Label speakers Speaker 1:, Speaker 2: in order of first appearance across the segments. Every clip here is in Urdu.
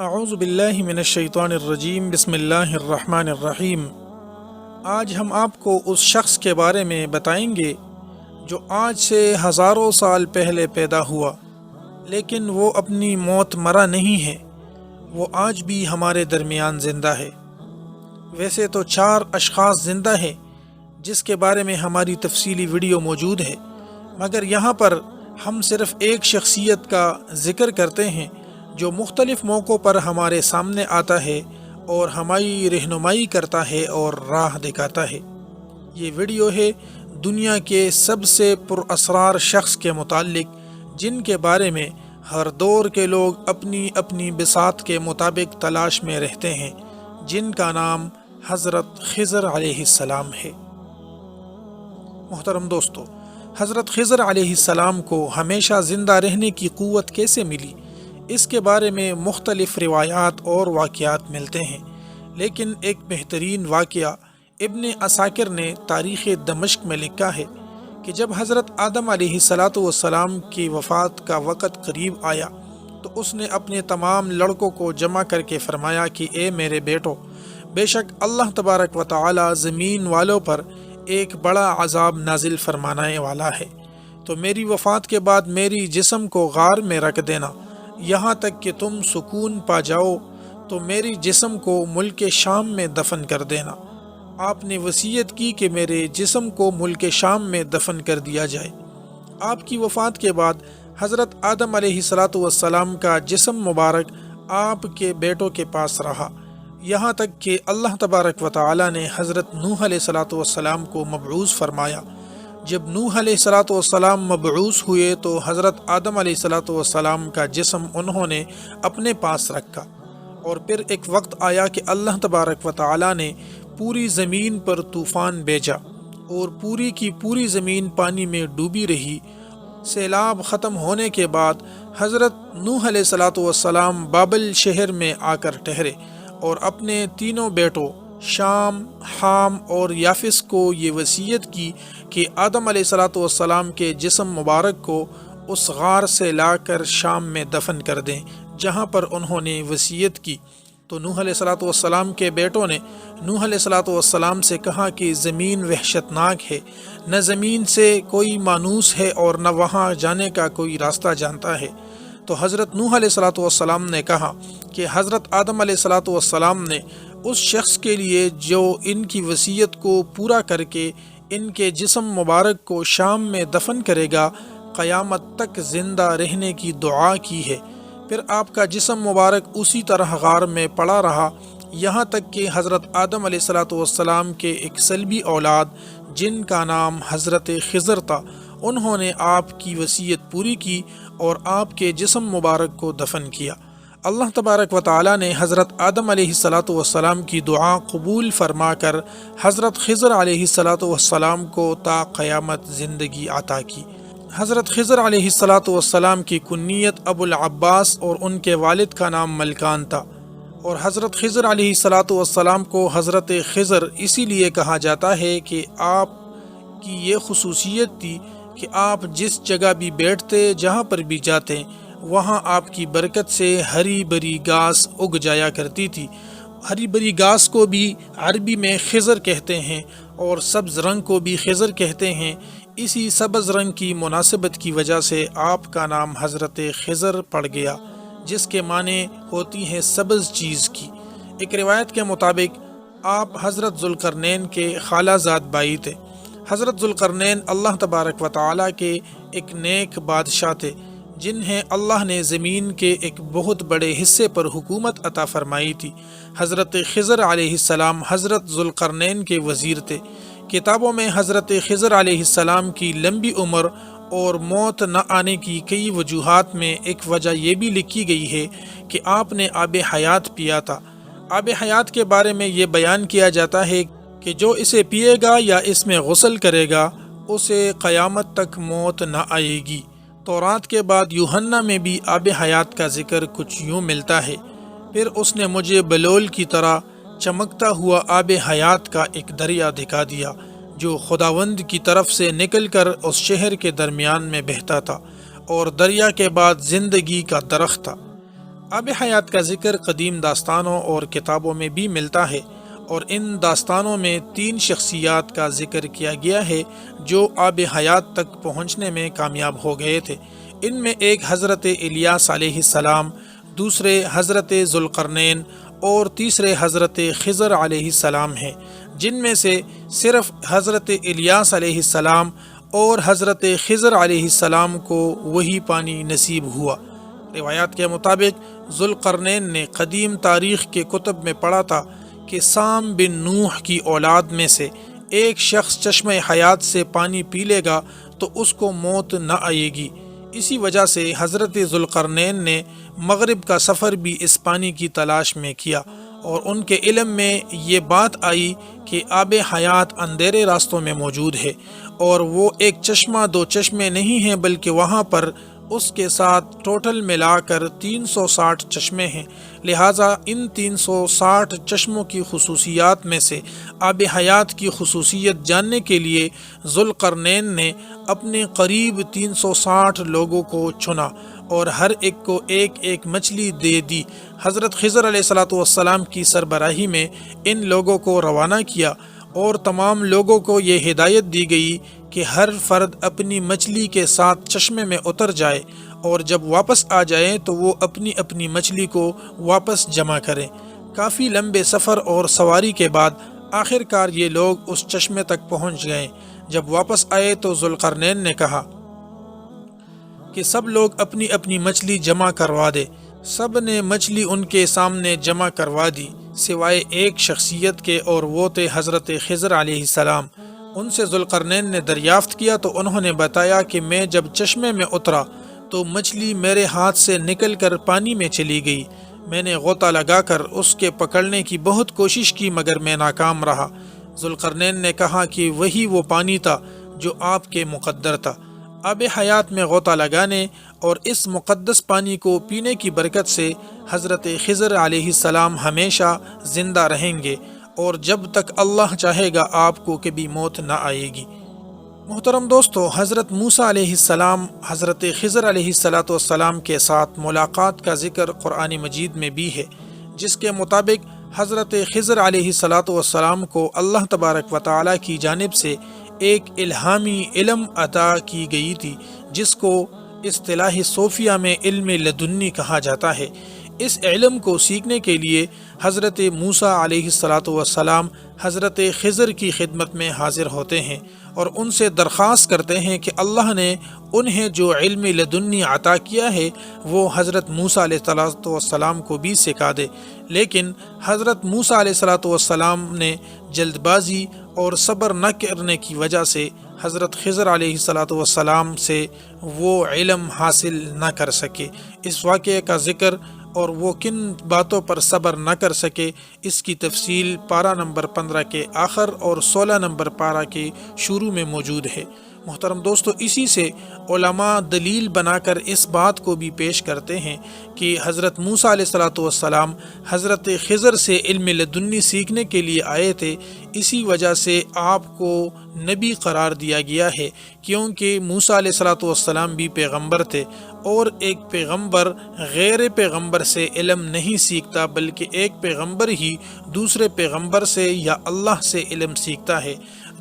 Speaker 1: اعوذ باللہ من الشیطان الرجیم بسم اللہ الرحمن الرحیم۔ آج ہم آپ کو اس شخص کے بارے میں بتائیں گے جو آج سے ہزاروں سال پہلے پیدا ہوا، لیکن وہ اپنی موت مرا نہیں ہے، وہ آج بھی ہمارے درمیان زندہ ہے۔ ویسے تو 4 اشخاص زندہ ہیں جس کے بارے میں ہماری تفصیلی ویڈیو موجود ہے، مگر یہاں پر ہم صرف ایک شخصیت کا ذکر کرتے ہیں جو مختلف موقعوں پر ہمارے سامنے آتا ہے اور ہماری رہنمائی کرتا ہے اور راہ دکھاتا ہے۔ یہ ویڈیو ہے دنیا کے سب سے پر اسرار شخص کے متعلق، جن کے بارے میں ہر دور کے لوگ اپنی اپنی بساط کے مطابق تلاش میں رہتے ہیں، جن کا نام حضرت خضر علیہ السلام ہے۔ محترم دوستو، حضرت خضر علیہ السلام کو ہمیشہ زندہ رہنے کی قوت کیسے ملی؟ اس کے بارے میں مختلف روایات اور واقعات ملتے ہیں، لیکن ایک بہترین واقعہ ابن عساکر نے تاریخ دمشق میں لکھا ہے کہ جب حضرت آدم علیہ السلام کی وفات کا وقت قریب آیا تو اس نے اپنے تمام لڑکوں کو جمع کر کے فرمایا کہ اے میرے بیٹو، بے شک اللہ تبارک و تعالی زمین والوں پر ایک بڑا عذاب نازل فرمانے والا ہے، تو میری وفات کے بعد میری جسم کو غار میں رکھ دینا، یہاں تک کہ تم سکون پا جاؤ تو میری جسم کو ملک شام میں دفن کر دینا۔ آپ نے وصیت کی کہ میرے جسم کو ملک شام میں دفن کر دیا جائے۔ آپ کی وفات کے بعد حضرت آدم علیہ السلام کا جسم مبارک آپ کے بیٹوں کے پاس رہا، یہاں تک کہ اللہ تبارک و تعالی نے حضرت نوح علیہ السلام کو مبعوث فرمایا۔ جب نوح علیہ السلام مبعوث ہوئے تو حضرت آدم علیہ السلام کا جسم انہوں نے اپنے پاس رکھا، اور پھر ایک وقت آیا کہ اللہ تبارک و تعالی نے پوری زمین پر طوفان بھیجا اور پوری کی پوری زمین پانی میں ڈوبی رہی۔ سیلاب ختم ہونے کے بعد حضرت نوح علیہ السلام بابل شہر میں آ کر ٹھہرے اور اپنے تینوں بیٹوں شام، حام اور یافس کو یہ وصیت کی کہ آدم علیہ السلام کے جسم مبارک کو اس غار سے لا کر شام میں دفن کر دیں جہاں پر انہوں نے وصیت کی۔ تو نوح علیہ السلام کے بیٹوں نے نوح علیہ السلام سے کہا کہ زمین وحشتناک ہے، نہ زمین سے کوئی مانوس ہے اور نہ وہاں جانے کا کوئی راستہ جانتا ہے۔ تو حضرت نوح علیہ السلام نے کہا کہ حضرت آدم علیہ السلام نے اس شخص کے لیے جو ان کی وصیت کو پورا کر کے ان کے جسم مبارک کو شام میں دفن کرے گا، قیامت تک زندہ رہنے کی دعا کی ہے۔ پھر آپ کا جسم مبارک اسی طرح غار میں پڑا رہا، یہاں تک کہ حضرت آدم علیہ السلام کے ایک سلبی اولاد جن کا نام حضرت خضر تھا، انہوں نے آپ کی وصیت پوری کی اور آپ کے جسم مبارک کو دفن کیا۔ اللہ تبارک و تعالی نے حضرت آدم علیہ السلام کی دعا قبول فرما کر حضرت خضر علیہ السلام کو تا قیامت زندگی عطا کی۔ حضرت خضر علیہ السلام کی کنیت ابو العباس اور ان کے والد کا نام ملکان تھا، اور حضرت خضر علیہ السلام کو حضرت خضر اسی لیے کہا جاتا ہے کہ آپ کی یہ خصوصیت تھی کہ آپ جس جگہ بھی بیٹھتے، جہاں پر بھی جاتے، وہاں آپ کی برکت سے ہری بری گھاس اگ جایا کرتی تھی۔ ہری بری گھاس کو بھی عربی میں خضر کہتے ہیں اور سبز رنگ کو بھی خضر کہتے ہیں۔ اسی سبز رنگ کی مناسبت کی وجہ سے آپ کا نام حضرت خضر پڑ گیا، جس کے معنی ہوتی ہیں سبز چیز کی۔ ایک روایت کے مطابق آپ حضرت ذوالقرنین کے خالہ زاد بھائی تھے۔ حضرت ذوالقرنین اللہ تبارک و تعالی کے ایک نیک بادشاہ تھے، جنہیں اللہ نے زمین کے ایک بہت بڑے حصے پر حکومت عطا فرمائی تھی۔ حضرت خضر علیہ السلام حضرت ذوالقرنین کے وزیر تھے۔ کتابوں میں حضرت خضر علیہ السلام کی لمبی عمر اور موت نہ آنے کی کئی وجوہات میں ایک وجہ یہ بھی لکھی گئی ہے کہ آپ نے آب حیات پیا تھا۔ آب حیات کے بارے میں یہ بیان کیا جاتا ہے کہ جو اسے پیے گا یا اس میں غسل کرے گا، اسے قیامت تک موت نہ آئے گی۔ تورات کے بعد یوحنا میں بھی آب حیات کا ذکر کچھ یوں ملتا ہے، پھر اس نے مجھے بلول کی طرح چمکتا ہوا آب حیات کا ایک دریا دکھا دیا جو خداوند کی طرف سے نکل کر اس شہر کے درمیان میں بہتا تھا، اور دریا کے بعد زندگی کا درخت تھا۔ آب حیات کا ذکر قدیم داستانوں اور کتابوں میں بھی ملتا ہے، اور ان داستانوں میں 3 شخصیات کا ذکر کیا گیا ہے جو آب حیات تک پہنچنے میں کامیاب ہو گئے تھے۔ ان میں ایک حضرت الیاس علیہ السلام، دوسرے حضرت ذوالقرنین اور تیسرے حضرت خضر علیہ السلام ہیں، جن میں سے صرف حضرت الیاس علیہ السلام اور حضرت خضر علیہ السلام کو وہی پانی نصیب ہوا۔ روایات کے مطابق ذوالقرنین نے قدیم تاریخ کے کتب میں پڑھا تھا کہ سام بن نوح کی اولاد میں سے ایک شخص چشمہ حیات سے پانی پی لے گا تو اس کو موت نہ آئے گی۔ اسی وجہ سے حضرت ذوالقرنین نے مغرب کا سفر بھی اس پانی کی تلاش میں کیا، اور ان کے علم میں یہ بات آئی کہ آب حیات اندھیرے راستوں میں موجود ہے، اور وہ ایک چشمہ 2 چشمے نہیں ہیں بلکہ وہاں پر اس کے ساتھ ٹوٹل ملا کر 360 چشمے ہیں۔ لہٰذا ان 360 چشموں کی خصوصیات میں سے آب حیات کی خصوصیت جاننے کے لیے ذوالقرنین نے اپنے قریب 360 لوگوں کو چنا اور ہر ایک کو ایک ایک مچھلی دے دی۔ حضرت خضر علیہ السلام کی سربراہی میں ان لوگوں کو روانہ کیا، اور تمام لوگوں کو یہ ہدایت دی گئی کہ ہر فرد اپنی مچھلی کے ساتھ چشمے میں اتر جائے، اور جب واپس آ جائیں تو وہ اپنی اپنی مچھلی کو واپس جمع کریں۔ کافی لمبے سفر اور سواری کے بعد آخر کار یہ لوگ اس چشمے تک پہنچ گئے۔ جب واپس آئے تو ذوالقرنین نے کہا کہ سب لوگ اپنی اپنی مچھلی جمع کروا دے۔ سب نے مچھلی ان کے سامنے جمع کروا دی سوائے ایک شخصیت کے، اور وہ تھے حضرت خضر علیہ السلام۔ ان سے ذوالقرنین نے دریافت کیا تو انہوں نے بتایا کہ میں جب چشمے میں اترا تو مچھلی میرے ہاتھ سے نکل کر پانی میں چلی گئی۔ میں نے غوطہ لگا کر اس کے پکڑنے کی بہت کوشش کی مگر میں ناکام رہا۔ ذوالقرنین نے کہا کہ وہی وہ پانی تھا جو آپ کے مقدر تھا۔ آب حیات میں غوطہ لگانے اور اس مقدس پانی کو پینے کی برکت سے حضرت خضر علیہ السلام ہمیشہ زندہ رہیں گے، اور جب تک اللہ چاہے گا آپ کو کبھی موت نہ آئے گی۔ محترم دوستو، حضرت موسیٰ علیہ السلام حضرت خضر علیہ السلام کے ساتھ ملاقات کا ذکر قرآن مجید میں بھی ہے، جس کے مطابق حضرت خضر علیہ السلام کو اللہ تبارک و تعالیٰ کی جانب سے ایک الہامی علم عطا کی گئی تھی، جس کو اصطلاح صوفیہ میں علم لدنی کہا جاتا ہے۔ اس علم کو سیکھنے کے لیے حضرت موسیٰ علیہ السلام حضرت خضر کی خدمت میں حاضر ہوتے ہیں اور ان سے درخواست کرتے ہیں کہ اللہ نے انہیں جو علم لدنی عطا کیا ہے وہ حضرت موسیٰ علیہ السلام کو بھی سکھا دے، لیکن حضرت موسیٰ علیہ السلام نے جلد بازی اور صبر نہ کرنے کی وجہ سے حضرت خضر علیہ السلام سے وہ علم حاصل نہ کر سکے۔ اس واقعے کا ذکر اور وہ کن باتوں پر صبر نہ کر سکے، اس کی تفصیل پارہ نمبر 15 کے آخر اور 16 نمبر پارہ کے شروع میں موجود ہے۔ محترم دوستو، اسی سے علماء دلیل بنا کر اس بات کو بھی پیش کرتے ہیں کہ حضرت موسیٰ علیہ السلام حضرت خضر سے علم لدنی سیکھنے کے لیے آئے تھے، اسی وجہ سے آپ کو نبی قرار دیا گیا ہے، کیونکہ موسیٰ علیہ السلام بھی پیغمبر تھے، اور ایک پیغمبر غیر پیغمبر سے علم نہیں سیکھتا، بلکہ ایک پیغمبر ہی دوسرے پیغمبر سے یا اللہ سے علم سیکھتا ہے۔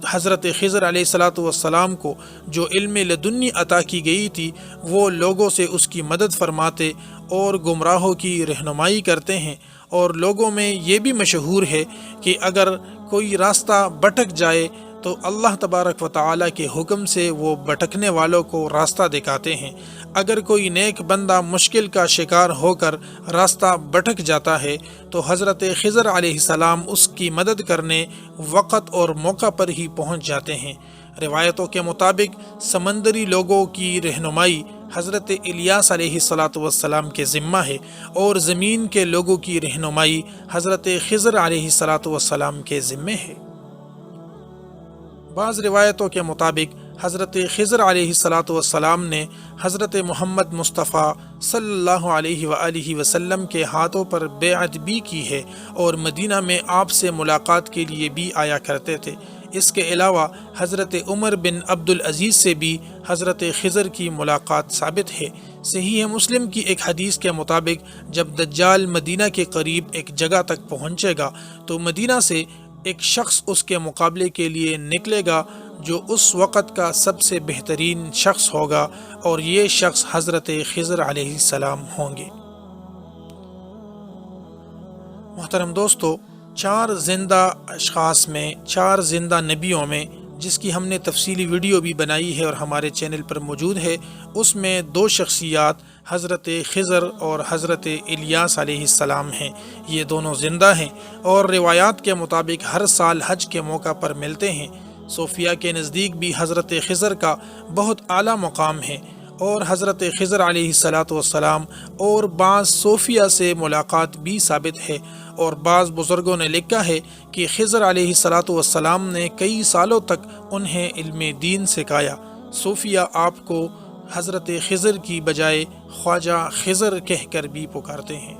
Speaker 1: حضرت خضر علیہ السلام کو جو علم لدنی عطا کی گئی تھی وہ لوگوں سے اس کی مدد فرماتے اور گمراہوں کی رہنمائی کرتے ہیں، اور لوگوں میں یہ بھی مشہور ہے کہ اگر کوئی راستہ بھٹک جائے تو اللہ تبارک و تعالیٰ کے حکم سے وہ بھٹکنے والوں کو راستہ دکھاتے ہیں۔ اگر کوئی نیک بندہ مشکل کا شکار ہو کر راستہ بھٹک جاتا ہے تو حضرت خضر علیہ السلام اس کی مدد کرنے وقت اور موقع پر ہی پہنچ جاتے ہیں۔ روایتوں کے مطابق سمندری لوگوں کی رہنمائی حضرت الیاس علیہ السلام کے ذمہ ہے، اور زمین کے لوگوں کی رہنمائی حضرت خضر علیہ السلام کے ذمہ ہے۔ بعض روایتوں کے مطابق حضرت خضر علیہ السلام نے حضرت محمد مصطفیٰ صلی اللہ علیہ وآلہ وسلم کے ہاتھوں پر بیعت بھی کی ہے، اور مدینہ میں آپ سے ملاقات کے لیے بھی آیا کرتے تھے۔ اس کے علاوہ حضرت عمر بن عبدالعزیز سے بھی حضرت خضر کی ملاقات ثابت ہے۔ صحیح مسلم کی ایک حدیث کے مطابق جب دجال مدینہ کے قریب ایک جگہ تک پہنچے گا تو مدینہ سے ایک شخص اس کے مقابلے کے لیے نکلے گا جو اس وقت کا سب سے بہترین شخص ہوگا، اور یہ شخص حضرت خضر علیہ السلام ہوں گے۔ محترم دوستو، 4 زندہ اشخاص میں، 4 زندہ نبیوں میں، جس کی ہم نے تفصیلی ویڈیو بھی بنائی ہے اور ہمارے چینل پر موجود ہے، اس میں 2 شخصیات حضرت خضر اور حضرت الیاس علیہ السلام ہیں۔ یہ دونوں زندہ ہیں اور روایات کے مطابق ہر سال حج کے موقع پر ملتے ہیں۔ صوفیہ کے نزدیک بھی حضرت خضر کا بہت اعلیٰ مقام ہے، اور حضرت خضر علیہ السلام اور بعض صوفیہ سے ملاقات بھی ثابت ہے، اور بعض بزرگوں نے لکھا ہے کہ خضر علیہ السلام نے کئی سالوں تک انہیں علم دین سکھایا۔ صوفیہ آپ کو حضرت خضر کی بجائے خواجہ خضر کہہ کر بھی پکارتے ہیں۔